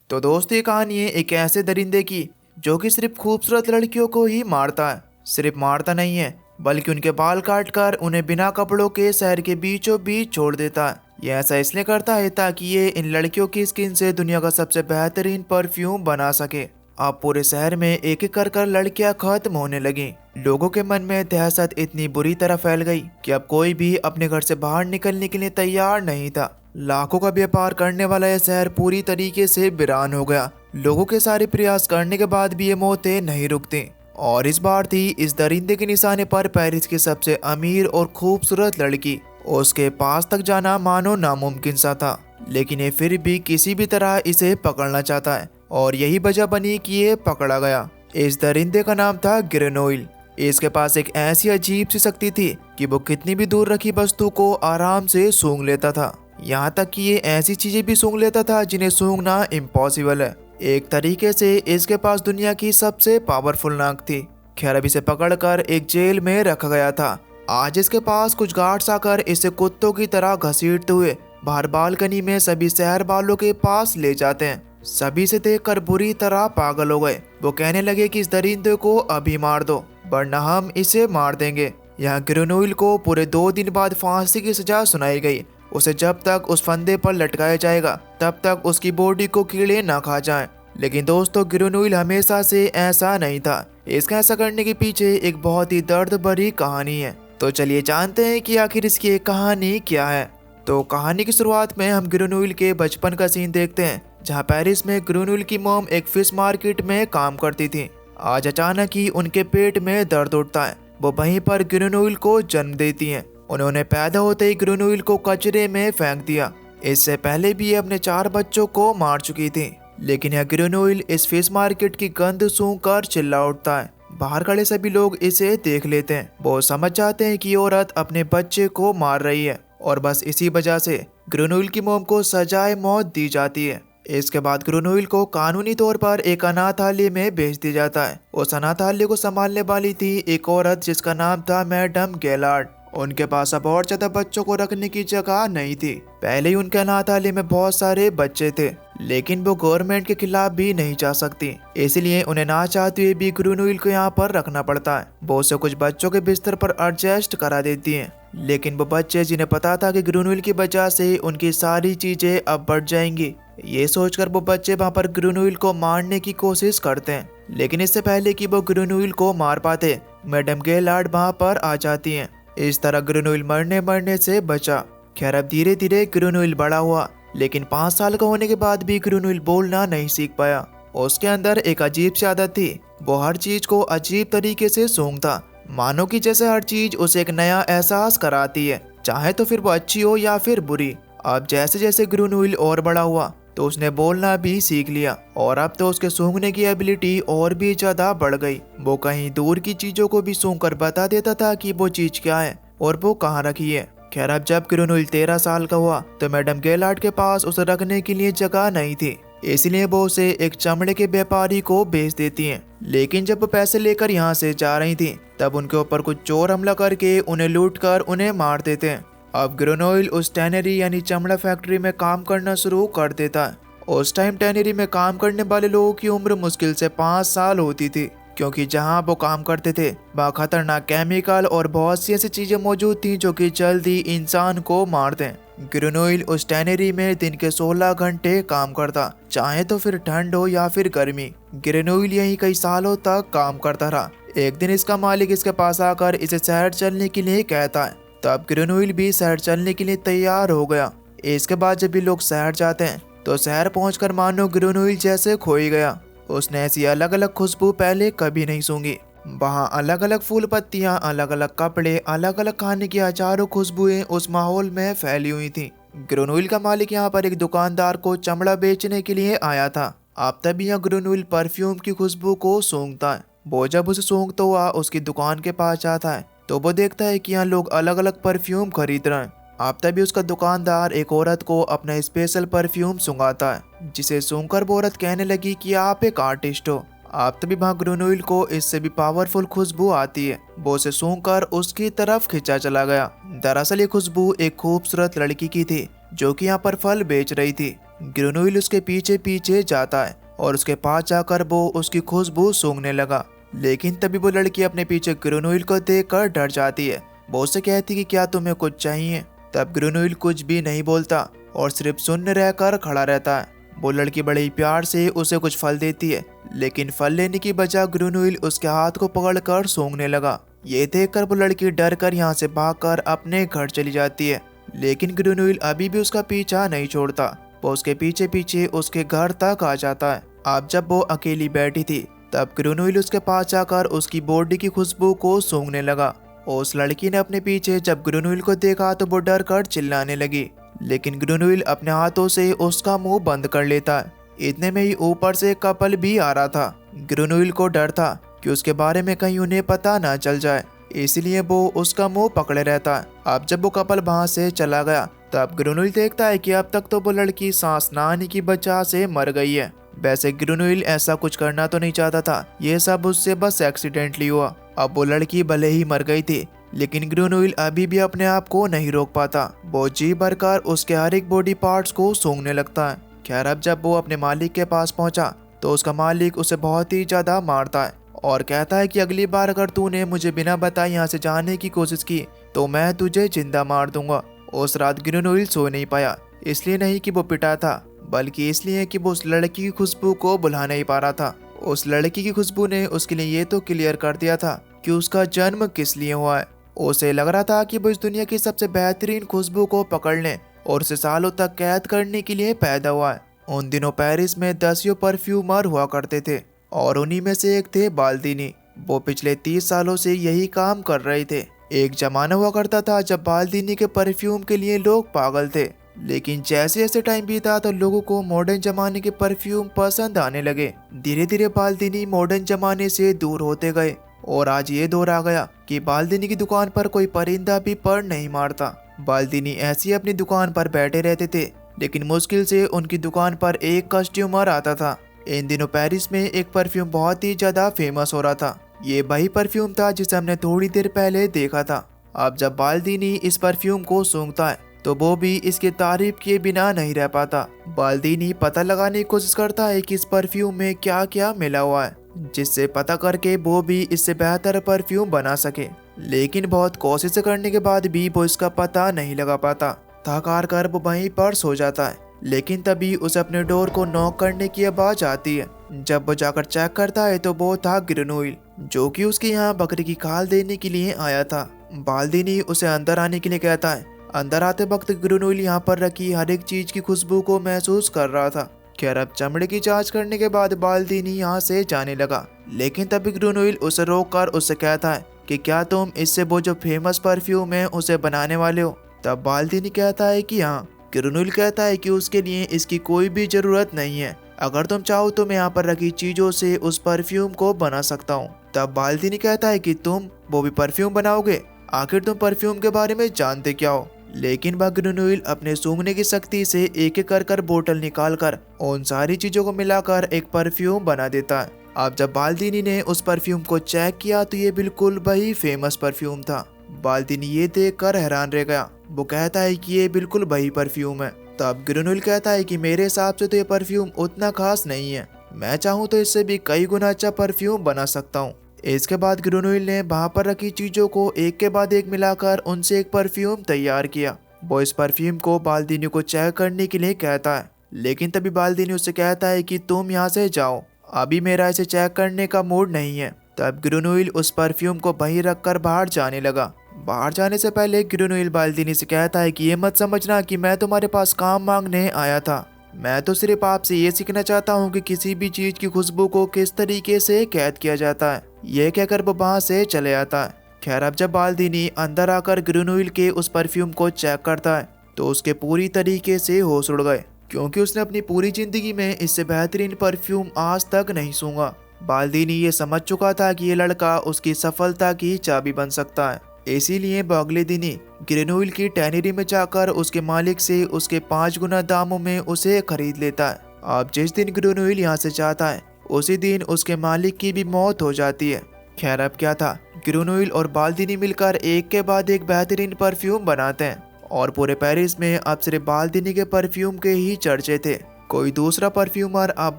तो दोस्त ये कहानी है एक ऐसे दरिंदे की जो कि सिर्फ खूबसूरत लड़कियों को ही मारता है। सिर्फ मारता नहीं है बल्कि उनके बाल काट कर उन्हें बिना कपड़ों के शहर के बीचों बीच छोड़ देता है। ये ऐसा इसलिए करता है ताकि ये इन लड़कियों की स्किन से दुनिया का सबसे बेहतरीन परफ्यूम बना सके। अब पूरे शहर में एक एक कर लड़कियां खत्म होने लगी। लोगों के मन में दहशत इतनी बुरी तरह फैल गई कि अब कोई भी अपने घर से बाहर निकलने के लिए तैयार नहीं था। लाखों का व्यापार करने वाला यह शहर पूरी तरीके से वीरान हो गया। लोगों के सारे प्रयास करने के बाद भी ये मौतें नहीं रुकती और इस बार थी इस दरिंदे के निशाने पर पेरिस की सबसे अमीर और खूबसूरत लड़की। उसके पास तक जाना मानो नामुमकिन सा था, लेकिन ये फिर भी किसी भी तरह इसे पकड़ना चाहता है और यही वजह बनी कि ये पकड़ा गया। इस दरिंदे का नाम था ग्रेनोइल। इसके पास एक ऐसी अजीब सी शक्ति थी कि वो कितनी भी दूर रखी वस्तु को आराम से सूंघ लेता था। यहाँ तक कि ये ऐसी चीजें भी सूंघ लेता था जिन्हें सूंघना इम्पॉसिबल है। एक तरीके से इसके पास दुनिया की सबसे पावरफुल नाक थी। खैर अब इसे पकड़कर एक जेल में रखा गया था। आज इसके पास कुछ गार्ड्स आकर इसे कुत्तों की तरह घसीटते हुए बाहर बालकनी में सभी शहर वालों के पास ले जाते हैं। सभी इसे देखकर बुरी तरह पागल हो गए। वो कहने लगे कि इस दरिंदे को अभी मार दो वरना हम इसे मार देंगे। यहाँ ग्रेनोइल को पूरे 2 दिन बाद फांसी की सजा सुनाई गई। उसे जब तक उस फंदे पर लटकाया जाएगा तब तक उसकी बॉडी को कीड़े ना खा जाएं। लेकिन दोस्तों ग्रेनोइल हमेशा से ऐसा नहीं था। इसका ऐसा करने के पीछे एक बहुत ही दर्द भरी कहानी है। तो चलिए जानते हैं कि आखिर इसकी एक कहानी क्या है। तो कहानी की शुरुआत में हम ग्रेनोइल के बचपन का सीन देखते हैं, जहाँ पेरिस में ग्रेनोइल की मॉम एक फिश मार्केट में काम करती थी। आज अचानक ही उनके पेट में दर्द उठता है। वो वहीं पर ग्रेनोइल को जन्म देती हैं। उन्होंने पैदा होते ही ग्रेनोइल को कचरे में फेंक दिया। इससे पहले भी ये अपने 4 बच्चों को मार चुकी थी, लेकिन यह ग्रेनोइल इस फिश मार्केट की गंध सूंघ कर चिल्ला उठता है। बाहर खड़े सभी लोग इसे देख लेते हैं। वो समझ जाते हैं कि ये औरत अपने बच्चे को मार रही है और बस इसी वजह से ग्रेनोइल की मॉम को सजाए मौत दी जाती है। इसके बाद ग्रेनोइल को कानूनी तौर पर एक अनाथालय में भेज दिया जाता है। उस अनाथालय को संभालने वाली थी एक औरत जिसका नाम था मैडम गेलार्ड। उनके पास अब और ज्यादा बच्चों को रखने की जगह नहीं थी। पहले ही उनके अनाथालय में बहुत सारे बच्चे थे, लेकिन वो गवर्नमेंट के खिलाफ भी नहीं जा सकती, इसलिए उन्हें ना चाहते हुए भी ग्रेनोइल को यहाँ पर रखना पड़ता है। वो उसे कुछ बच्चों के बिस्तर पर एडजस्ट करा देती हैं, लेकिन वो बच्चे जिन्हें पता था कि ग्रेनोइल की वजह से उनकी सारी चीजें अब बढ़ जाएंगी, ये सोचकर वो बच्चे वहाँ पर ग्रेनोइल को मारने की कोशिश करते हैं। लेकिन इससे पहले कि वो ग्रेनोइल को मार पाते, मैडम गेलार्ड वहाँ पर आ जाती हैं। इस तरह ग्रेनोइल मरने से बचा। खैर अब धीरे धीरे ग्रेनोइल बड़ा हुआ, लेकिन 5 साल का होने के बाद भी ग्रेनोइल बोलना नहीं सीख पाया। उसके अंदर एक अजीब सी आदत थी। वो हर चीज को अजीब तरीके से सूंघता, मानो कि जैसे हर चीज उसे एक नया एहसास कराती है, चाहे तो फिर वो अच्छी हो या फिर बुरी। अब जैसे जैसे ग्रेनोइल और बड़ा हुआ तो उसने बोलना भी सीख लिया और अब तो उसके सूंघने की एबिलिटी और भी ज्यादा बढ़ गई। वो कहीं दूर की चीजों को भी सूंघकर बता देता था कि वो चीज क्या है और वो कहाँ रखी है। खैर अब जब ग्रेनोइल 13 साल का हुआ तो मैडम गेलार्ड के पास उसे रखने के लिए जगह नहीं थी, इसलिए वो उसे एक चमड़े के व्यापारी को बेच देती हैं। लेकिन जब वो पैसे लेकर यहाँ से जा रही थी तब उनके ऊपर कुछ चोर हमला करके उन्हें लूट कर उन्हें मार देते हैं। अब ग्रेनोइल उस टैनरी यानी चमड़ा फैक्ट्री में काम करना शुरू कर देता है। उस टाइम टैनरी में काम करने वाले लोगों की उम्र मुश्किल से 5 साल होती थी, क्योंकि जहां वो काम करते थे वहाँ खतरनाक केमिकल और बहुत सी ऐसी चीजें मौजूद थी जो कि जल्दी इंसान को मार दें। ग्रेनोइल उस टैनरी में दिन के 16 घंटे काम करता, चाहे तो फिर ठंड हो या फिर गर्मी। ग्रेनोइल यही कई सालों तक काम करता रहा। एक दिन इसका मालिक इसके पास आकर इसे शहर चलने के लिए कहता है, तब ग्रेनोइल भी शहर चलने के लिए तैयार हो गया। इसके बाद जब भी लोग शहर जाते हैं तो शहर पहुंचकर मानो ग्रेनोइल जैसे खो ही गया। उसने ऐसी अलग अलग खुशबू पहले कभी नहीं सूंघी। वहाँ अलग अलग फूल पत्तियाँ, अलग अलग कपड़े, अलग अलग खाने की हजारों खुशबुएं उस माहौल में फैली हुई थी। ग्रेनोइल का मालिक यहाँ पर एक दुकानदार को चमड़ा बेचने के लिए आया था। अब तभी यहाँ ग्रेनोइल परफ्यूम की खुशबू को सूंघता है। वो जब उसे सूंघता हुआ उसकी दुकान के पास जाता है तो वो देखता है कि यहाँ लोग अलग अलग परफ्यूम खरीद रहे हैं। अब तभी उसका दुकानदार एक औरत को अपना स्पेशल परफ्यूम सूंघाता है, जिसे सूंघकर वो औरत कहने लगी कि आप एक आर्टिस्ट हो। अब तभी वहाँ ग्रेनोइल को इससे भी पावरफुल खुशबू आती है। वो उसे सूंघकर उसकी तरफ खिंचा चला गया। दरअसल ये खुशबू एक खूबसूरत लड़की की थी जो कि यहाँ पर फल बेच रही थी। ग्रेनुइल उसके पीछे पीछे जाता है और उसके पास जाकर वो उसकी खुशबू सूंघने लगा। लेकिन तभी वो लड़की अपने पीछे ग्रेनुइल को देखकर डर जाती है। वो उससे कहती कि क्या तुम्हें कुछ चाहिए। तब ग्रेनुइल कुछ भी नहीं बोलता और सिर्फ शून्य रहकर खड़ा रहता है। वो लड़की बड़े ही प्यार से उसे कुछ फल देती है, लेकिन फल लेने की बजाय ग्रेनुइल उसके हाथ को पकड़कर सूंघने लगा। ये देखकर वो लड़की डर कर यहाँ से भागकर अपने घर चली जाती है। लेकिन ग्रेनुइल अभी भी उसका पीछा नहीं छोड़ता। वो उसके पीछे पीछे उसके घर तक आ जाता है। अब जब वो अकेली बैठी थी तब ग्रेनुइल उसके पास जाकर उसकी बॉडी की खुशबू को सूंघने लगा। उस लड़की ने अपने पीछे जब ग्रेनुइल को देखा तो वो डर कर चिल्लाने लगी, लेकिन ग्रेनुइल अपने हाथों से उसका मुंह बंद कर लेता है। इतने में ही ऊपर से कपल भी आ रहा था। ग्रेनुइल को डर था कि उसके बारे में कहीं उन्हें पता ना चल जाए, इसलिए वो उसका मुंह पकड़े रहता है। अब जब वो कपल वहां से चला गया तब ग्रेनुइल देखता है कि अब तक तो वो लड़की सांस ना आने की वजह से मर गई है। वैसे ग्रेनुइल ऐसा कुछ करना तो नहीं चाहता था, ये सब उससे बस एक्सीडेंटली हुआ। अब वो लड़की भले ही मर गई थी, लेकिन ग्रेनुइल अभी भी अपने आप को नहीं रोक पाता। वो जी भरकर उसके हर एक बॉडी पार्ट्स को सूंघने लगता है। खैर अब जब वो अपने मालिक के पास पहुंचा तो उसका मालिक उसे बहुत ही ज्यादा मारता है और कहता है कि अगली बार अगर तूने मुझे बिना बताए यहाँ से जाने की कोशिश की तो मैं तुझे जिंदा मार दूंगा। उस रात ग्रेनुइल सो नहीं पाया, इसलिए नहीं कि वो पिटा था, बल्कि इसलिए कि वो उस लड़की की खुशबू को बुला नहीं पा रहा था। उस लड़की की खुशबू ने उसके लिए ये तो क्लियर कर दिया था कि उसका जन्म किस लिए हुआ है। उसे लग रहा था कि वो इस दुनिया की सबसे बेहतरीन खुशबू को पकड़ने और उसे सालों तक कैद करने के लिए पैदा हुआ है। उन दिनों पेरिस में 10 परफ्यूमर हुआ करते थे और उन्हीं में से एक थे बाल्दीनी। वो पिछले 30 सालों से यही काम कर रहे थे। एक जमाना हुआ करता था जब बाल्दीनी के परफ्यूम के लिए लोग पागल थे, लेकिन जैसे जैसे टाइम बीता तो लोगों को मॉडर्न जमाने के परफ्यूम पसंद आने लगे। धीरे धीरे बाल्दीनी मॉडर्न जमाने से दूर होते गए और आज ये दौर आ गया कि बाल्दीनी की दुकान पर कोई परिंदा भी पर नहीं मारता। बाल्दीनी ऐसी अपनी दुकान पर बैठे रहते थे, लेकिन मुश्किल से उनकी दुकान पर एक कस्टमर आता था। इन दिनों पेरिस में एक परफ्यूम बहुत ही ज्यादा फेमस हो रहा था। ये वही परफ्यूम था जिसे हमने थोड़ी देर पहले देखा था। अब जब बाल्दीनी इस परफ्यूम को सूंघता है तो वो भी इसकी तारीफ किए बिना नहीं रह पाता। बाल्दीनी पता लगाने की कोशिश करता है कि इस परफ्यूम में क्या क्या मिला हुआ है, जिससे पता करके वो भी इससे बेहतर परफ्यूम बना सके। लेकिन बहुत कोशिश करने के बाद भी वो इसका पता नहीं लगा पाता। थक हार कर वो वहीं पर सो जाता है, लेकिन तभी उसे अपने डोर को नॉक करने की आवाज आती है। जब वो जाकर चेक करता है तो वो था ग्रेनुइल, जो कि उसके यहाँ बकरी की खाल देने के लिए आया था। बाल्दीनी उसे अंदर आने के लिए कहता है। अंदर आते वक्त ग्रेनुइल यहाँ पर रखी हर एक चीज की खुशबू को महसूस कर रहा था। खैर अब चमड़े की जांच करने के बाद बाल्दीनी यहाँ से जाने लगा, लेकिन तभी ग्रेनुइल उसे रोककर उससे कहता है कि क्या तुम इससे वो जो फेमस परफ्यूम है उसे बनाने वाले हो। तब बाल्दीनी कहता है कि हाँ। ग्रेनुइल कहता है कि उसके लिए इसकी कोई भी जरूरत नहीं है, अगर तुम चाहो तो मैं यहाँ पर रखी चीजों से उस परफ्यूम को बना सकता हूँ। तब बाल्दीनी कहता है कि तुम वो भी परफ्यूम बनाओगे, आखिर तुम परफ्यूम के बारे में जानते क्या हो। लेकिन वह ग्रेनुइल अपने सूंघने की शक्ति से एक एक कर बोतल निकालकर उन सारी चीजों को मिलाकर एक परफ्यूम बना देता है। अब जब बाल्दीनी ने उस परफ्यूम को चेक किया तो ये बिल्कुल वही फेमस परफ्यूम था। बाल्दीनी ये देखकर हैरान रह गया। वो कहता है कि ये बिल्कुल वही परफ्यूम है। तब ग्रेनुइल कहता है कि मेरे हिसाब से तो ये परफ्यूम उतना खास नहीं है, मैं चाहूँ तो इससे भी कई गुना अच्छा परफ्यूम बना सकता हूँ। इसके बाद ग्रेनुइल ने वहां पर रखी चीजों को एक के बाद एक मिलाकर उनसे एक परफ्यूम तैयार किया। वो इस परफ्यूम को बाल्दीनी को चेक करने के लिए कहता है, लेकिन तभी बाल्दीनी उससे कहता है कि तुम यहाँ से जाओ, अभी मेरा इसे चेक करने का मूड नहीं है। तब ग्रेनुइल उस परफ्यूम को वहीं रखकर बाहर जाने लगा। बाहर जाने से पहले ग्रेनुइल बाल्दीनी से कहता है कि ये मत समझना कि मैं तुम्हारे पास काम मांगने आया था, मैं तो सिर्फ आपसे ये सीखना चाहता हूँ कि किसी भी चीज की खुशबू को किस तरीके से कैद किया जाता है। ये कहकर वो वहां से चले आता है। खैर अब जब बाल्दीनी अंदर आकर ग्रेनुइल के उस परफ्यूम को चेक करता है तो उसके पूरी तरीके से होश उड़ गए, क्योंकि उसने अपनी पूरी जिंदगी में इससे बेहतरीन परफ्यूम आज तक नहीं सूंघा। बाल्दीनी ये समझ चुका था कि ये लड़का उसकी सफलता की चाबी बन सकता है, इसीलिए वो अगले दिन ही ग्रेनुइल की टैनरी में जाकर उसके मालिक से उसके 5 गुना दामों में उसे खरीद लेता है। अब जिस दिन ग्रेनुइल यहाँ से जाता है उसी दिन उसके मालिक की भी मौत हो जाती है। खैर अब क्या था, ग्रेनुइल और बाल्दीनी मिलकर एक के बाद एक बेहतरीन परफ्यूम बनाते हैं और पूरे पेरिस में अब सिर्फ बाल्दीनी के परफ्यूम के ही चर्चे थे। कोई दूसरा परफ्यूमर अब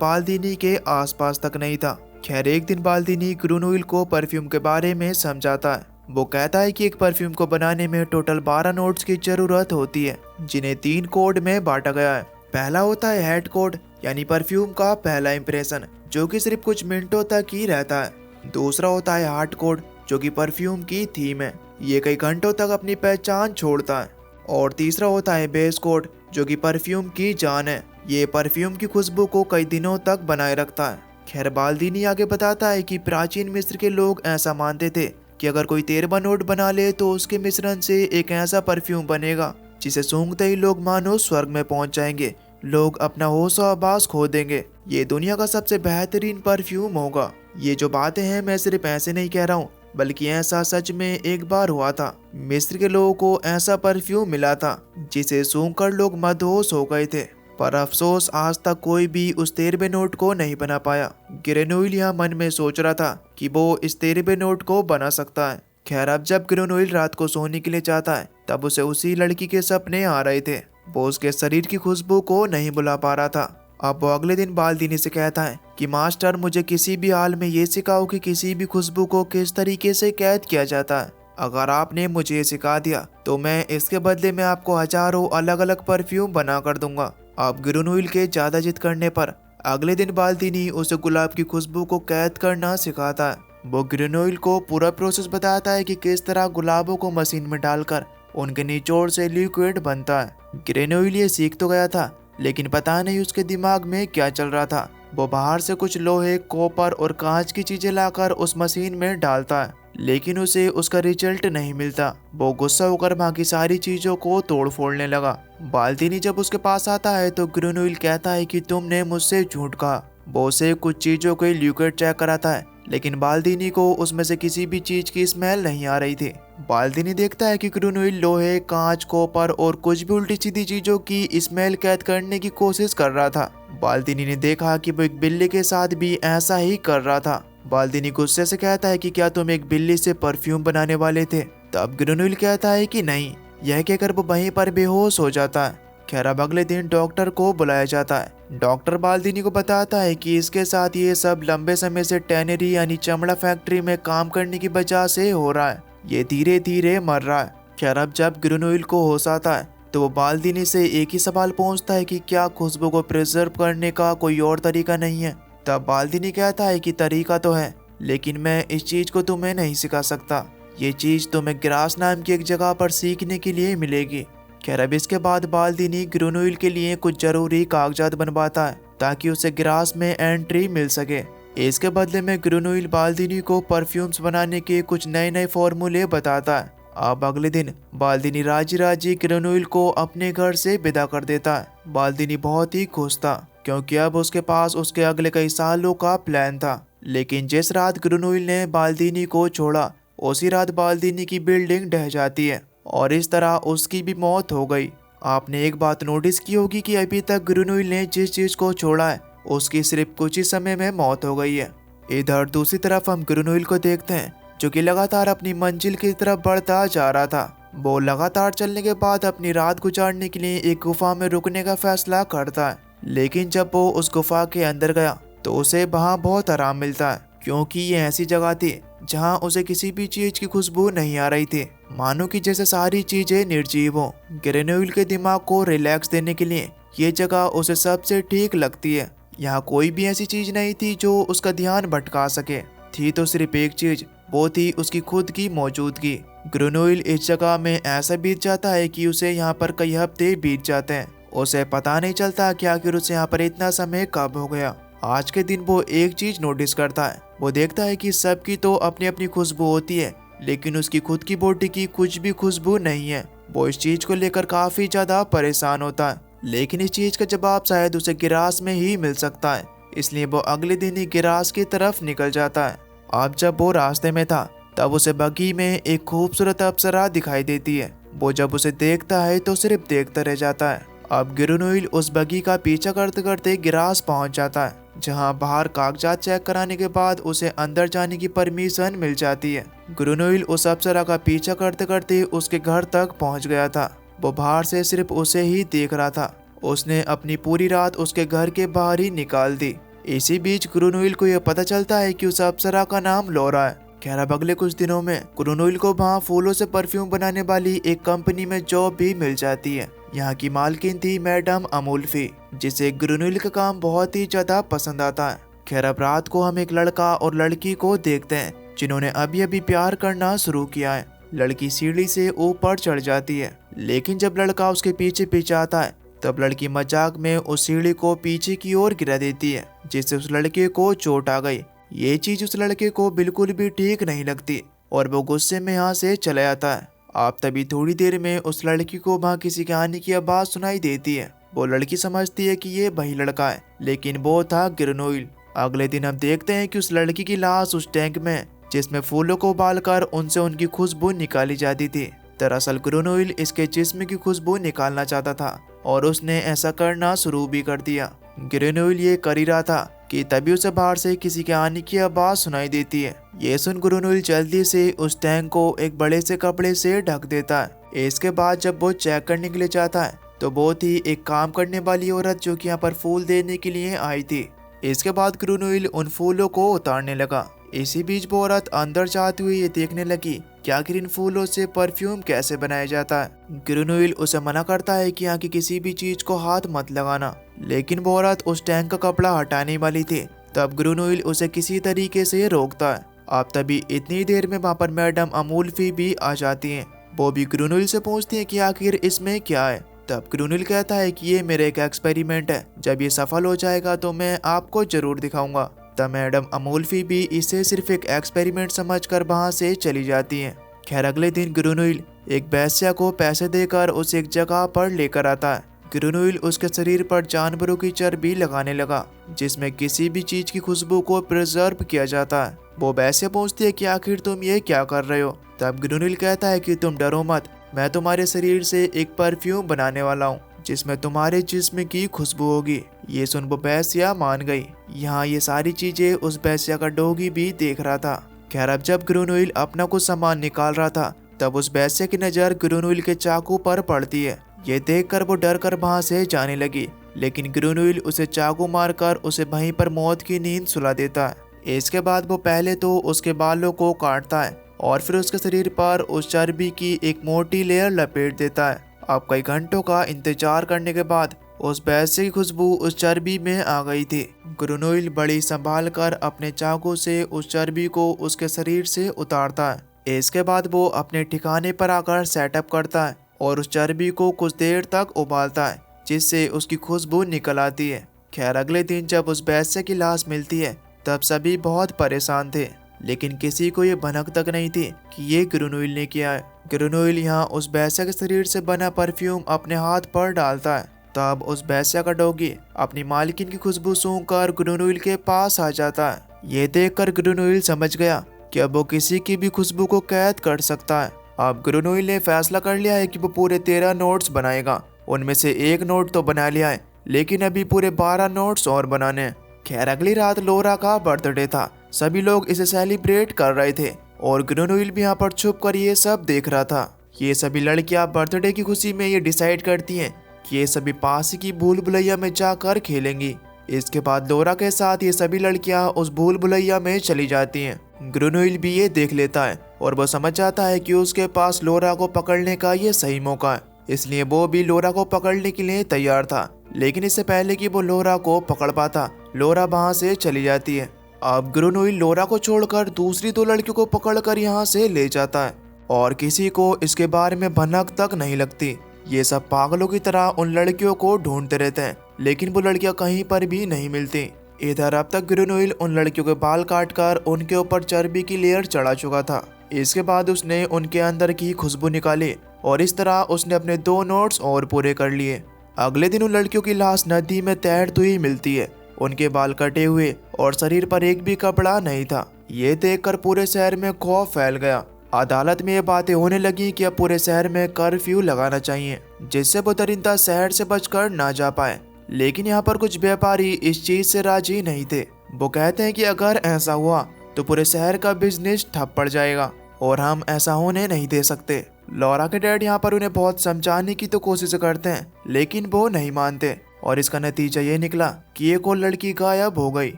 बाल्दीनी के आसपास तक नहीं था। खैर एक दिन बाल्दीनी ग्रुनोइल को परफ्यूम के बारे में समझाता है। वो कहता है कि एक परफ्यूम को बनाने में टोटल 12 नोट्स की जरूरत होती है, जिन्हें 3 कोड में बांटा गया है। पहला होता है हेड कोड, यानी परफ्यूम का पहला इंप्रेशन, जो कि सिर्फ कुछ मिनटों तक ही रहता है। दूसरा होता है हार्ट कोड, जो कि परफ्यूम की थीम है, ये कई घंटों तक अपनी पहचान छोड़ता है। और तीसरा होता है बेस कोड, जो कि परफ्यूम की जान है, ये परफ्यूम की खुशबू को कई दिनों तक बनाए रखता है। खैर बाल्दीनी आगे बताता है कि प्राचीन मिस्र के लोग ऐसा मानते थे कि अगर कोई 13 नोट बना ले तो उसके मिश्रण से एक ऐसा परफ्यूम बनेगा जिसे सूंघते ही लोग मानो स्वर्ग में पहुंच जाएंगे, लोग अपना होश आवास खो देंगे, ये दुनिया का सबसे बेहतरीन परफ्यूम होगा। ये जो बातें हैं मैं सिर्फ ऐसे नहीं कह रहा हूँ, बल्कि ऐसा सच में एक बार हुआ था। मिस्र के लोगों को ऐसा परफ्यूम मिला था जिसे सूंघकर लोग मदहोश हो गए थे, पर अफसोस आज तक कोई भी उस 13वें नोट को नहीं बना पाया। ग्रेनोइल यहाँ मन में सोच रहा था कि वो इस 13वें नोट को बना सकता है। खैर अब जब ग्रेनोइल रात को सोने के लिए जाता है तब उसे उसी लड़की के सपने आ रहे थे। वो उसके शरीर की खुशबू को नहीं बुला पा रहा था। अब वो अगले दिन बाल्दीनी से कहता है कि मास्टर मुझे किसी भी हाल में ये सिखाओ कि किसी भी खुशबू को किस तरीके से कैद किया जाता है। अगर आपने मुझे ये सिखा दिया तो मैं इसके बदले में आपको हजारों अलग अलग परफ्यूम बना कर दूंगा। अब ग्रेनोइल के ज्यादा जिद करने पर अगले दिन बाल्दीनी उसे गुलाब की खुशबू को कैद करना सिखाता है। वो ग्रेनोइल को पूरा प्रोसेस बताता है कि किस तरह गुलाबों को मशीन में डालकर उनके निचोड़ से लिक्विड बनता है। ग्रेनोइल ये सीख तो गया था, लेकिन पता नहीं उसके दिमाग में क्या चल रहा था। वो बाहर से कुछ लोहे, कॉपर और कांच की चीजें लाकर उस मशीन में डालता है, लेकिन उसे उसका रिजल्ट नहीं मिलता। वो गुस्सा होकर बाकी सारी चीजों को तोड़ फोड़ने लगा। बाल्दीनी जब उसके पास आता है तो ग्रेनोइल कहता है कि तुमने मुझसे झूठ कहा। वो उसे कुछ चीजों के लिक्विड चेक कराता है, लेकिन बाल्दीनी को उसमें से किसी भी चीज की स्मेल नहीं आ रही थी। बाल्दीनी देखता है कि ग्रेनोइल लोहे, कांच, कॉपर और कुछ भी उल्टी सीधी चीजों की स्मेल कैद करने की कोशिश कर रहा था। बाल्दीनी ने देखा कि वो एक बिल्ली के साथ भी ऐसा ही कर रहा था। बाल्दीनी गुस्से से कहता है कि क्या तुम एक बिल्ली से परफ्यूम बनाने वाले थे? तब ग्रेनोइल कहता है कि नहीं। यह कहकर वो वहीं पर बेहोश हो जाता है। खैर अब अगले दिन डॉक्टर को बुलाया जाता है। डॉक्टर बाल्दीनी को बताता है कि इसके साथ ये सब लंबे समय से टैनरी यानी चमड़ा फैक्ट्री में काम करने की वजह से हो रहा है, ये धीरे धीरे मर रहा है। खैर अब जब ग्रेनोइल को होश आता है तो वो बाल्दीनी से एक ही सवाल पूछता है कि क्या खुशबू को प्रिजर्व करने का कोई और तरीका नहीं है? तब बाल्दीनी कहता है कि तरीका तो है, लेकिन मैं इस चीज को तुम्हें नहीं सिखा सकता। ये चीज तुम्हें ग्रास नाम की एक जगह पर सीखने के लिए मिलेगी। खैर अब इसके बाद बाल्दीनी ग्रेनोइल के लिए कुछ जरूरी कागजात बनवाता है ताकि उसे ग्रास में एंट्री मिल सके। इसके बदले में ग्रेनोइल बाल्दीनी को परफ्यूम्स बनाने के कुछ नए नए फॉर्मूले बताता है। अब अगले दिन बाल्दीनी राजी राजी ग्रेनोइल को अपने घर से विदा कर देता है। बाल्दीनी बहुत ही खुश था क्योंकि अब उसके पास उसके अगले कई सालों का प्लान था। लेकिन जिस रात ग्रेनोइल ने बाल्दीनी को छोड़ा उसी रात बाल्दीनी की बिल्डिंग ढह जाती है और इस तरह उसकी भी मौत हो गई। आपने एक बात नोटिस की होगी कि अभी तक ग्रेनोइल ने जिस चीज को छोड़ा है उसकी सिर्फ कुछ ही समय में मौत हो गई है। इधर दूसरी तरफ हम ग्रेनोइल को देखते हैं जो कि लगातार अपनी मंजिल की तरफ बढ़ता जा रहा था। वो लगातार चलने के बाद अपनी रात गुजारने के लिए एक गुफा में रुकने का फैसला करता है, लेकिन जब वो उस गुफा के अंदर गया तो उसे वहाँ बहुत आराम मिलता है क्योंकि ये ऐसी जगह थी जहाँ उसे किसी भी चीज की खुशबू नहीं आ रही थी, मानो कि जैसे सारी चीजें निर्जीव हो। ग्रेनोइल के दिमाग को रिलैक्स देने के लिए ये जगह उसे सबसे ठीक लगती है। यहाँ कोई भी ऐसी चीज नहीं थी जो उसका ध्यान भटका सके। थी तो सिर्फ एक चीज, वो थी उसकी खुद की मौजूदगी। ग्रेनोइल इस जगह में ऐसा बीत जाता है कि उसे यहाँ पर कई हफ्ते बीत जाते हैं। उसे पता नहीं चलता कि आखिर उसे यहाँ पर इतना समय कब हो गया। आज के दिन वो एक चीज नोटिस करता है। वो देखता है कि सबकी तो अपनी अपनी खुशबू होती है, लेकिन उसकी खुद की बॉडी की कुछ भी खुशबू नहीं है। वो इस चीज को लेकर काफी ज्यादा परेशान होता है, लेकिन इस चीज का जवाब शायद उसे गिरास में ही मिल सकता है। इसलिए वो अगले दिन ही गिरास की तरफ निकल जाता है। अब जब वो रास्ते में था तब उसे बगी में एक खूबसूरत अप्सरा दिखाई देती है। वो जब उसे देखता है तो सिर्फ देखता रह जाता है। अब ग्रेनोइल उस बगी का पीछा करते करते गिरास पहुंच जाता है, जहां बाहर कागजात चेक कराने के बाद उसे अंदर जाने की परमिशन मिल जाती है। ग्रेनोइल उस अप्सरा का पीछा करते करते उसके घर तक पहुंच गया था। वो बाहर से सिर्फ उसे ही देख रहा था। उसने अपनी पूरी रात उसके घर के बाहर ही निकाल दी। इसी बीच ग्रुनोइल को यह पता चलता है कि उस अप्सरा का नाम लौरा है। खैर अब अगले कुछ दिनों में ग्रुनोइल को वहाँ फूलों से परफ्यूम बनाने वाली एक कंपनी में जॉब भी मिल जाती है। यहाँ की मालकिन थी मैडम अमूल्फी, जिसे ग्रुनोइल का काम बहुत ही ज्यादा पसंद आता है। खैर अब रात को हम एक लड़का और लड़की को देखते हैं जिन्होंने अभी अभी प्यार करना शुरू किया है। लड़की सीढ़ी से ऊपर चढ़ जाती है, लेकिन जब लड़का उसके पीछे पीछे आता है तब लड़की मजाक में उस सीढ़ी को पीछे की ओर गिरा देती है, जिससे उस लड़के को चोट आ गई। ये चीज उस लड़के को बिल्कुल भी ठीक नहीं लगती और वो गुस्से में यहाँ से चला जाता है। आप तभी थोड़ी देर में उस लड़की को वहाँ किसी के आने की आवाज सुनाई देती है। वो लड़की समझती है कि ये वही लड़का है, लेकिन वो था ग्रुनोइल। अगले दिन हम देखते हैं कि उस लड़की की लाश उस टैंक में जिसमें फूलों को उबालकर उनसे उनकी खुशबू निकाली जाती थी। दरअसल ग्रुनोइल इसके जिस्म की खुशबू निकालना चाहता था और उसने ऐसा करना शुरू भी कर दिया। ग्रुनोइल ये कर ही रहा था कि तभी उसे बाहर से किसी के आने की आवाज सुनाई देती है। ये सुन ग्रुनोइल जल्दी से उस टैंक को एक बड़े से कपड़े से ढक देता है। इसके बाद जब वो चेक करने के लिए जाता है तो वो थी एक काम करने वाली औरत जो कि यहाँ पर फूल देने के लिए आई थी। इसके बाद ग्रुनोइल उन फूलों को उतारने लगा। इसी बीच वो औरत अंदर जाते हुए ये देखने लगी कि आखिर इन फूलों से परफ्यूम कैसे बनाया जाता है। ग्रुनोइल उसे मना करता है कि यहाँ की किसी भी चीज को हाथ मत लगाना, लेकिन वो औरत उस टैंक का कपड़ा हटाने वाली थी। तब ग्रुनोइल उसे किसी तरीके से रोकता है। अब तभी इतनी देर में वहाँ पर मैडम अमूल्फी भी आ जाती है। वो भी ग्रुनोइल से पूछती है कि आखिर इसमें क्या है। तब ग्रुनोइल कहता है कि ये मेरा एक एक्सपेरिमेंट है, जब ये सफल हो जाएगा तो मैं आपको जरूर दिखाऊंगा। तब मैडम अमूल्फी भी इसे सिर्फ एक एक्सपेरिमेंट समझकर वहाँ से चली जाती हैं। खैर अगले दिन ग्रुनोइल एक वेश्या को पैसे देकर उसे एक जगह पर लेकर आता है। ग्रुनोइल उसके शरीर पर जानवरों की चर्बी लगाने लगा, जिसमें किसी भी चीज की खुशबू को प्रिजर्व किया जाता है। वो वेश्या पूछती है कि आखिर तुम ये क्या कर रहे हो। तब ग्रुनोइल कहता है कि तुम डरो मत, मैं तुम्हारे शरीर से एक परफ्यूम बनाने वाला हूँ जिसमें तुम्हारे जिस्म की खुशबू होगी। ये सुन वो वेश्या मान गई। यहाँ ये सारी चीजें उस वेश्या का डोगी भी देख रहा था। खैर अब जब ग्रुनोइल अपना कुछ सामान निकाल रहा था तब उस वेश्या की नजर ग्रुनोइल के चाकू पर पड़ती है। ये देखकर वो डर कर वहाँ से जाने लगी, लेकिन ग्रुनोइल उसे चाकू मारकर उसे वहीं पर मौत की नींद सुला देता है। इसके बाद वो पहले तो उसके बालों को काटता है और फिर उसके शरीर पर उस चर्बी की एक मोटी लेयर लपेट देता है। अब कई घंटों का इंतजार करने के बाद उस वेश्या की खुशबू उस चर्बी में आ गई थी। ग्रुनोइल बड़ी संभाल कर अपने चाकू से उस चर्बी को उसके शरीर से उतारता है। इसके बाद वो अपने ठिकाने पर आकर सेटअप करता है और उस चर्बी को कुछ देर तक उबालता है, जिससे उसकी खुशबू निकल आती है। खैर अगले दिन जब उस वेश्या की लाश मिलती है तब सभी बहुत परेशान थे, लेकिन किसी को ये भनक तक नहीं थी कि ये ग्रुनोइल ने किया है। ग्रुनोइल यहाँ उस वेश्या के शरीर से बना परफ्यूम अपने हाथ पर डालता है। तब उस वेश्या का डॉगी अपनी मालकिन की खुशबू सूंघकर ग्रुनोइल के पास आ जाता है। ये देखकर ग्रुनोइल समझ गया कि अब वो किसी की भी खुशबू को कैद कर सकता है। अब ग्रुनोइल ने फैसला कर लिया है कि वो पूरे 13 नोट्स बनाएगा। उनमें से एक नोट तो बना लिया है, लेकिन अभी पूरे 12 नोट्स और बनाने हैं। खैर अगली रात लोरा का बर्थडे था। सभी लोग इसे सेलिब्रेट कर रहे थे और ग्रुनोइल भी यहाँ पर छुप कर ये सब देख रहा था। ये सभी लड़कियां बर्थडे की खुशी में ये डिसाइड करती हैं कि ये सभी पास की भूल भुलैया में जाकर खेलेंगी। इसके बाद लोरा के साथ ये सभी लड़कियां उस भूल भुलैया में चली जाती हैं। ग्रुनोइल भी ये देख लेता है और वो समझ जाता है कि उसके पास लोरा को पकड़ने का ये सही मौका है, इसलिए वो भी लोरा को पकड़ने के लिए तैयार था। लेकिन इससे पहले कि वो लोरा को पकड़ पाता, लोरा वहाँ से चली जाती है। अब ग्रुनोइल लोरा को छोड़कर दूसरी 2 लड़कियों को पकड़कर यहाँ से ले जाता है और किसी को इसके बारे में भनक तक नहीं लगती। ये सब पागलों की तरह उन लड़कियों को ढूंढते रहते हैं, लेकिन वो लड़कियां कहीं पर भी नहीं मिलती। इधर अब तक ग्रुनोइल उन लड़कियों के बाल काटकर उनके ऊपर चर्बी की लेयर चढ़ा चुका था। इसके बाद उसने उनके अंदर की खुशबू निकाली और इस तरह उसने अपने 2 नोट्स और पूरे कर लिए। अगले दिन उन लड़कियों की लाश नदी में तैरती हुई मिलती है। उनके बाल कटे हुए और शरीर पर एक भी कपड़ा नहीं था। ये देखकर पूरे शहर में खौफ फैल गया। अदालत में ये बातें होने लगी कि अब पूरे शहर में कर्फ्यू लगाना चाहिए, जिससे वो दरिंदा शहर से बचकर ना जा पाए। लेकिन यहाँ पर कुछ व्यापारी इस चीज से राजी नहीं थे। वो कहते हैं कि अगर ऐसा हुआ तो पूरे शहर का बिजनेस ठप पड़ जाएगा और हम ऐसा होने नहीं दे सकते। लॉरा के डैड यहाँ पर उन्हें बहुत समझाने की तो कोशिश करते हैं, लेकिन वो नहीं मानते और इसका नतीजा ये निकला कि एक और लड़की गायब हो गई।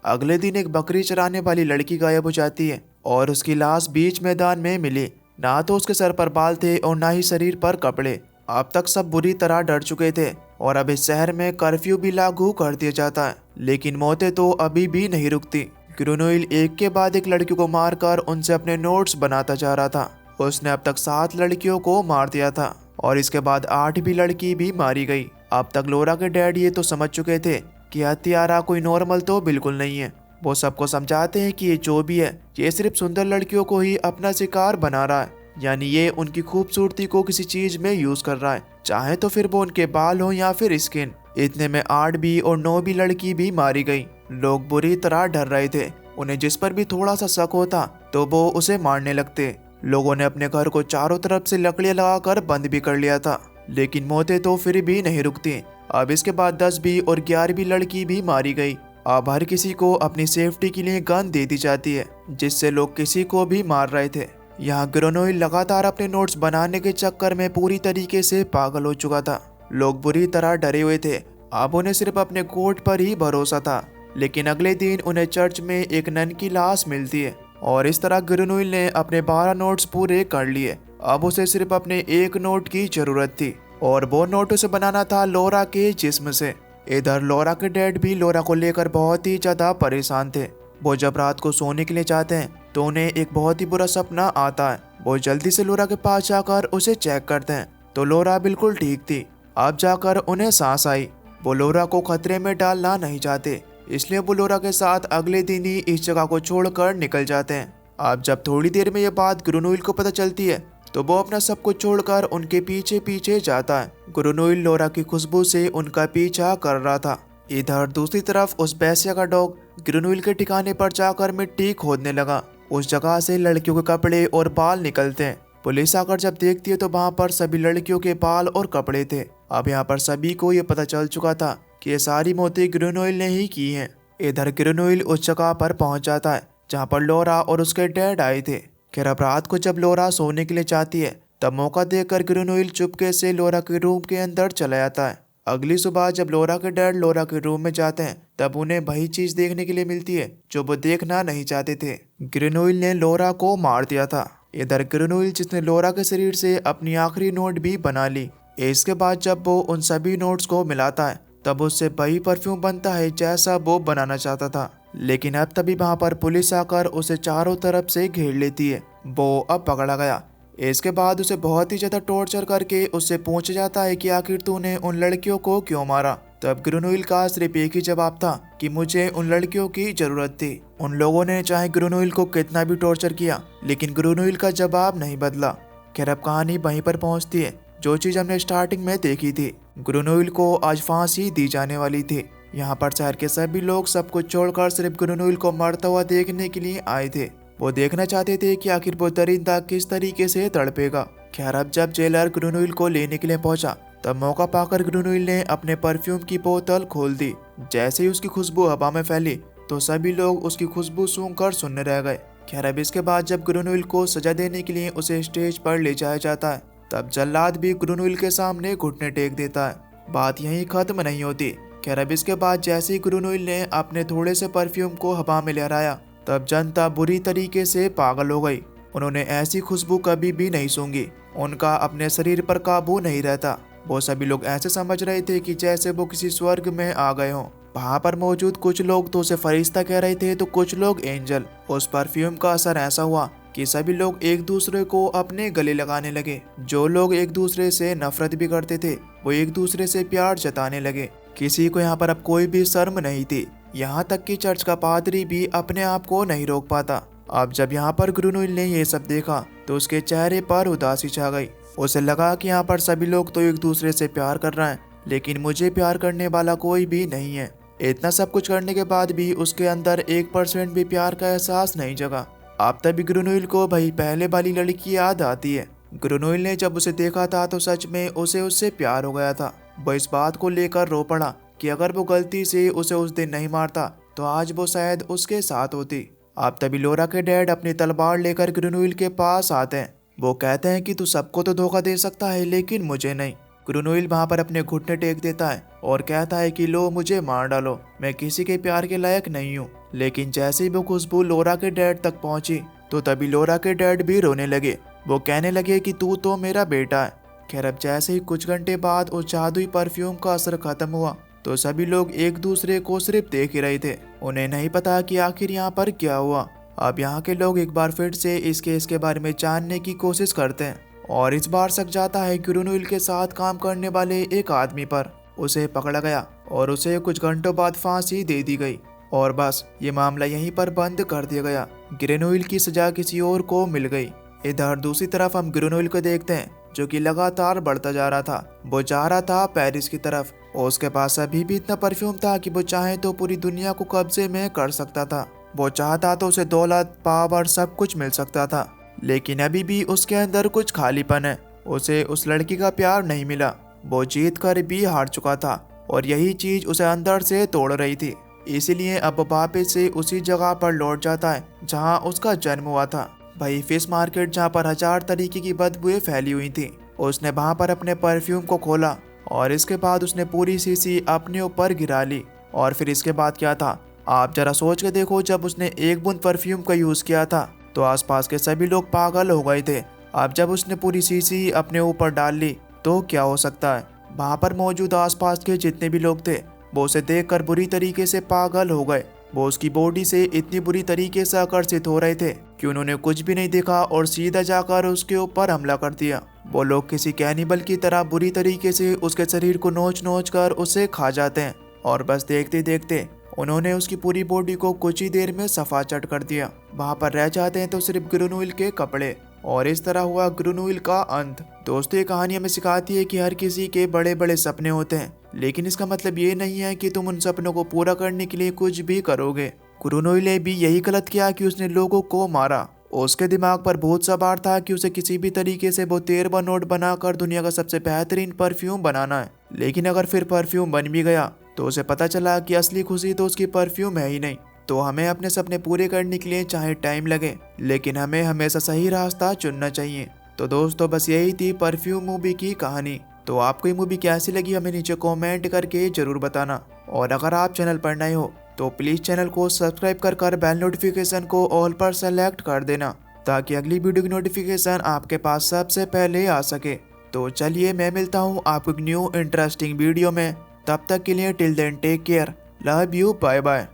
अगले दिन एक बकरी चराने वाली लड़की गायब हो जाती है और उसकी लाश बीच मैदान में मिली। ना तो उसके सर पर बाल थे और ना ही शरीर पर कपड़े। अब तक सब बुरी तरह डर चुके थे और अब इस शहर में कर्फ्यू भी लागू कर दिया जाता है, लेकिन मौतें तो अभी भी नहीं रुकती। ग्रेनोइल एक के बाद एक लड़की को मारकर उनसे अपने नोट्स बनाता जा रहा था। उसने अब तक 7 लड़कियों को मार दिया था और इसके बाद 8वीं लड़की भी मारी गई। अब तक लोरा के डैड ये तो समझ चुके थे कि हत्यारा कोई नॉर्मल तो बिल्कुल नहीं है। वो सबको समझाते हैं कि ये जो भी है ये सिर्फ सुंदर लड़कियों को ही अपना शिकार बना रहा है, यानी ये उनकी खूबसूरती को किसी चीज में यूज कर रहा है, चाहे तो फिर वो उनके बाल हो या फिर स्किन। इतने में 8वीं और 9वीं लड़की भी मारी गई। लोग बुरी तरह डर रहे थे। उन्हें जिस पर भी थोड़ा सा शक होता तो वो उसे मारने लगते। लोगों ने अपने घर को चारों तरफ से लकड़ियां लगाकर बंद भी कर लिया था, लेकिन मौतें तो फिर भी नहीं रुकती। अब इसके बाद 10वीं और 11वीं लड़की भी मारी गई। अब हर किसी को अपनी सेफ्टी के लिए गन दे दी जाती है, जिससे लोग किसी को भी मार रहे थे। यहाँ ग्रेनोइल लगातार अपने नोट्स बनाने के चक्कर में पूरी तरीके से पागल हो चुका था। लोग बुरी तरह डरे हुए थे। अब उन्हें सिर्फ अपने कोट पर ही भरोसा था, लेकिन अगले दिन उन्हें चर्च में एक नन की लाश मिलती है और इस तरह ग्रेनोइल ने अपने 12 नोट्स पूरे कर लिए। अब उसे सिर्फ अपने एक नोट की जरूरत थी और वो नोट उसे बनाना था लोरा के जिस्म से। इधर लोरा के डैड भी लोरा को लेकर बहुत ही ज्यादा परेशान थे। वो जब रात को सोने के लिए जाते हैं तो उन्हें एक बहुत ही बुरा सपना आता है। वो जल्दी से लोरा के पास जाकर उसे चेक करते हैं तो लोरा बिल्कुल ठीक थी। अब जाकर उन्हें सांस आई। वो लोरा को खतरे में डालना नहीं चाहते, इसलिए वो लोरा के साथ अगले दिन ही इस जगह को छोड़कर निकल जाते हैं। अब जब थोड़ी देर में ये बात ग्रेनोइल को पता चलती है तो वो अपना सब कुछ छोड़कर उनके पीछे पीछे जाता है। ग्रेनोइल लोरा की खुशबू से उनका पीछा कर रहा था। इधर दूसरी तरफ उस बैसिया का डॉग ग्रेनोइल के ठिकाने पर जाकर मिट्टी खोदने लगा। उस जगह से लड़कियों के कपड़े और बाल निकलते हैं। पुलिस आकर जब देखती है तो वहाँ पर सभी लड़कियों के बाल और कपड़े थे। अब यहाँ पर सभी को ये पता चल चुका था कि ये सारी मौतें ग्रेनोइल ने ही की हैं। इधर ग्रेनोइल उस जगह पर पहुंच जाता है जहाँ पर लोरा और उसके डैड आए थे। खैर अब रात को जब लोरा सोने के लिए चाहती है तब मौका देकर ग्रेनोइल चुपके से लोरा के रूम के अंदर चला जाता है। अगली सुबह जब लोरा के डैड लोरा के रूम में जाते हैं तब उन्हें वही चीज देखने के लिए मिलती है जो वो देखना नहीं चाहते थे। ग्रेनोइल ने लोरा को मार दिया था। इधर ग्रेनोइल जिसने लोरा के शरीर से अपनी आखिरी नोट भी बना ली। इसके बाद जब वो उन सभी नोट्स को मिलाता है तब उससे वही परफ्यूम बनता है जैसा वो बनाना चाहता था। लेकिन अब तभी वहाँ पर पुलिस आकर उसे चारों तरफ से घेर लेती है। वो अब पकड़ा गया। इसके बाद उसे बहुत ही ज्यादा टॉर्चर करके उससे पूछा जाता है कि आखिर तूने उन लड़कियों को क्यों मारा। तब ग्रेनोइल का सिर्फ एक ही जवाब था कि मुझे उन लड़कियों की जरूरत थी। उन लोगों ने चाहे ग्रेनोइल को कितना भी टॉर्चर किया, लेकिन ग्रेनोइल का जवाब नहीं बदला। खैर अब कहानी वहीं पर पहुंचती है जो चीज हमने स्टार्टिंग में देखी थी। ग्रेनोइल को आज फांसी दी जाने वाली थी। यहाँ पर शहर के सभी लोग सब कुछ छोड़कर सिर्फ ग्रेनोइल को मरता हुआ देखने के लिए आए थे। वो देखना चाहते थे कि आखिर वो दरिंदा किस तरीके से तड़पेगा। खैर अब जब जेलर ग्रेनोइल को लेने के लिए पहुंचा तब मौका पाकर ग्रेनोइल ने अपने परफ्यूम की बोतल खोल दी। जैसे ही उसकी खुशबू हवा में फैली तो सभी लोग उसकी खुशबू सूंघकर सुनने रह गए। खैर अब इसके बाद जब ग्रेनोइल को सजा देने के लिए उसे स्टेज पर ले जाया जाता है तब जल्लाद भी ग्रेनोइल के सामने घुटने टेक देता है। बात यहीं खत्म नहीं होती। खैर अब इसके बाद जैसे ही ग्रेनोइल ने अपने थोड़े से परफ्यूम को हवा में लहराया तब जनता बुरी तरीके से पागल हो गई। उन्होंने ऐसी खुशबू कभी भी नहीं सूंघी। उनका अपने शरीर पर काबू नहीं रहता। वो सभी लोग ऐसे समझ रहे थे कि जैसे वो किसी स्वर्ग में आ गए हों। वहाँ पर मौजूद कुछ लोग तो उसे फरिश्ता कह रहे थे तो कुछ लोग एंजल। उस परफ्यूम का असर ऐसा हुआ कि सभी लोग एक दूसरे को अपने गले लगाने लगे। जो लोग एक दूसरे से नफरत भी करते थे वो एक दूसरे से प्यार जताने लगे। किसी को यहाँ पर अब कोई भी शर्म नहीं थी। यहाँ तक कि चर्च का पादरी भी अपने आप को नहीं रोक पाता। अब जब यहाँ पर ग्रेनोइल ने ये सब देखा तो उसके चेहरे पर उदासी छा गई। उसे लगा कि यहाँ पर सभी लोग तो एक दूसरे से प्यार कर रहे हैं, लेकिन मुझे प्यार करने वाला कोई भी नहीं है। इतना सब कुछ करने के बाद भी उसके अंदर 1% भी प्यार का एहसास नहीं जगा। अब तभी ग्रेनोइल को भाई पहले वाली लड़की याद आती है। ग्रेनोइल ने जब उसे देखा था तो सच में उसे उससे प्यार हो गया था। वो इस बात को लेकर रो पड़ा कि अगर वो गलती से उसे उस दिन नहीं मारता तो आज वो शायद उसके साथ होती। अब तभी लोरा के डैड अपनी तलवार लेकर ग्रेनोइल के पास आते हैं। वो कहते हैं कि तू सबको तो धोखा दे सकता है लेकिन मुझे नहीं। क्रूनोइल वहाँ पर अपने घुटने टेक देता है और कहता है कि लो मुझे मार डालो, मैं किसी के प्यार के लायक नहीं हूँ। लेकिन जैसे ही वो खुशबू लोरा के डैड तक पहुंची तो तभी लोरा के डैड भी रोने लगे। वो कहने लगे कि तू तो मेरा बेटा है। खैर अब जैसे ही कुछ घंटे बाद उस जादुई परफ्यूम का असर खत्म हुआ तो सभी लोग एक दूसरे को सिर्फ देख ही रहे थे। उन्हें नहीं पता कि आखिर यहाँ पर क्या हुआ। अब यहाँ के लोग एक बार फिर से इस केस के बारे में जानने की कोशिश करते हैं और इस बार शक जाता है क्रूनोइल के साथ काम करने वाले एक आदमी पर। उसे पकड़ा गया और उसे कुछ घंटों बाद फांसी दे दी गई और बस ये मामला यहीं पर बंद कर दिया गया। क्रूनोइल की सजा किसी और को मिल गई। इधर दूसरी तरफ हम क्रूनोइल को देखते हैं जो कि लगातार बढ़ता जा रहा था। वो जा रहा था पेरिस की तरफ और उसके पास अभी भी इतना परफ्यूम था कि वो चाहे तो पूरी दुनिया को कब्जे में कर सकता था। वो चाहता तो उसे दौलत, पावर, सब कुछ मिल सकता था, लेकिन अभी भी उसके अंदर कुछ खालीपन है। उसे उस लड़की का प्यार नहीं मिला। वो जीत कर भी हार चुका था और यही चीज उसे अंदर से तोड़ रही थी। इसीलिए अब वापस से उसी जगह पर लौट जाता है जहां उसका जन्म हुआ था, भाई फिश मार्केट, जहां पर 1000 तरीके की बदबुएं फैली हुई थी। उसने वहां पर अपने परफ्यूम को खोला और इसके बाद उसने पूरी शीशी अपने ऊपर गिरा ली। और फिर इसके बाद क्या था आप जरा सोच के देखो। जब उसने एक बूंद परफ्यूम का यूज किया था तो आसपास के सभी लोग पागल हो गए थे। अब जब उसने पूरी शीशी अपने ऊपर डाल ली तो क्या हो सकता है। वहां पर मौजूद आसपास के जितने भी लोग थे वो उसे देखकर बुरी तरीके से पागल हो गए। वो उसकी बॉडी से इतनी बुरी तरीके से आकर्षित हो रहे थे कि उन्होंने कुछ भी नहीं देखा और सीधा जाकर उसके ऊपर हमला कर दिया। वो लोग किसी कैनिबल की तरह बुरी तरीके से उसके शरीर को नोच नोच कर उसे खा जाते हैं और बस देखते देखते उन्होंने उसकी पूरी बॉडी को कुछ ही देर में सफा चट कर दिया। वहां पर रह जाते हैं तो सिर्फ क्रूनोइल के कपड़े। और इस तरह हुआ क्रूनोइल का अंत। दोस्तों ये कहानी हमें सिखाती है कि हर किसी के बड़े बड़े सपने होते हैं, लेकिन इसका मतलब ये नहीं है कि तुम उन सपनों को पूरा करने के लिए कुछ भी करोगे। क्रूनोइल ने भी यही गलत किया कि उसने लोगों को मारा। उसके दिमाग पर बहुत सवार था कि उसे किसी भी तरीके से वो 13 नोट बनाकर दुनिया का सबसे बेहतरीन परफ्यूम बनाना है। लेकिन अगर फिर परफ्यूम बन भी गया तो उसे पता चला कि असली खुशी तो उसकी परफ्यूम है ही नहीं। तो हमें अपने सपने पूरे करने के लिए चाहे टाइम लगे, लेकिन हमें हमेशा सही रास्ता चुनना चाहिए। तो दोस्तों बस यही थी परफ्यूम मूवी की कहानी। तो आपको ये मूवी कैसी लगी हमें नीचे कमेंट करके जरूर बताना। और अगर आप चैनल पर नए हो तो प्लीज चैनल को सब्सक्राइब कर बेल नोटिफिकेशन को ऑल पर सेलेक्ट कर देना ताकि अगली वीडियो की नोटिफिकेशन आपके पास सबसे पहले आ सके। तो चलिए मैं मिलता हूँ आपको न्यू इंटरेस्टिंग वीडियो में। तब तक के लिए till then take care, love you, bye bye.